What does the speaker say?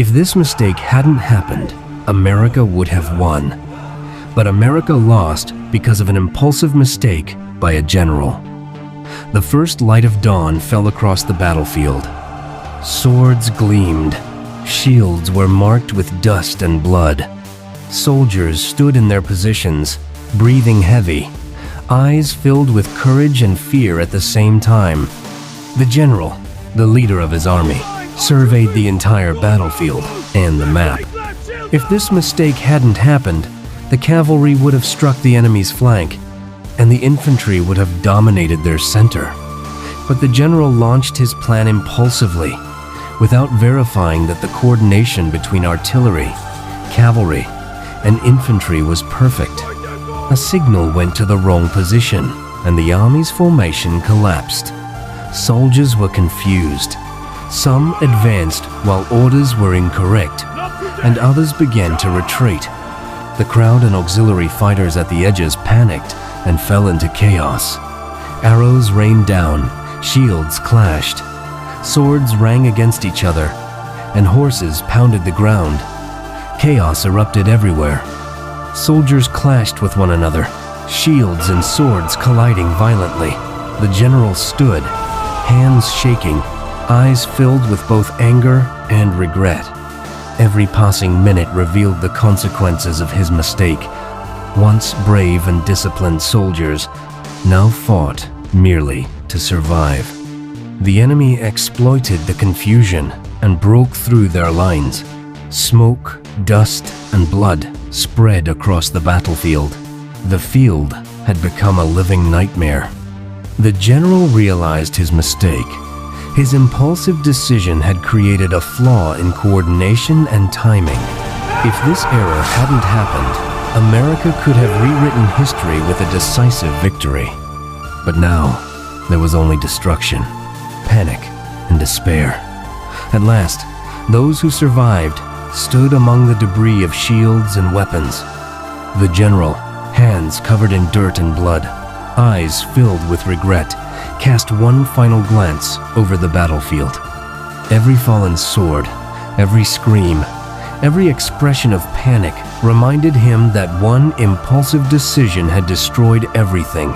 If this mistake hadn't happened, America would have won. But America lost because of an impulsive mistake by a general. The first light of dawn fell across the battlefield. Swords gleamed. Shields were marked with dust and blood. Soldiers stood in their positions, breathing heavy, eyes filled with courage and fear at the same time. The general, the leader of his army, surveyed the entire battlefield and the map. If this mistake hadn't happened, the cavalry would have struck the enemy's flank, and the infantry would have dominated their center. But the general launched his plan impulsively, without verifying that the coordination between artillery, cavalry, and infantry was perfect. A signal went to the wrong position, and the army's formation collapsed. Soldiers were confused. Some advanced while orders were incorrect, and others began to retreat. The crowd and auxiliary fighters at the edges panicked and fell into chaos. Arrows rained down, shields clashed, swords rang against each other, and horses pounded the ground. Chaos erupted everywhere. Soldiers clashed with one another, shields and swords colliding violently. The general stood, hands shaking, eyes filled with both anger and regret. Every passing minute revealed the consequences of his mistake. Once brave and disciplined soldiers now fought merely to survive. The enemy exploited the confusion and broke through their lines. Smoke, dust, and blood spread across the battlefield. The field had become a living nightmare. The general realized his mistake. His impulsive decision had created a flaw in coordination and timing. If this error hadn't happened, America could have rewritten history with a decisive victory. But now, there was only destruction, panic, and despair. At last, those who survived stood among the debris of shields and weapons. The general, hands covered in dirt and blood, eyes filled with regret, cast one final glance over the battlefield. Every fallen sword, every scream, every expression of panic reminded him that one impulsive decision had destroyed everything.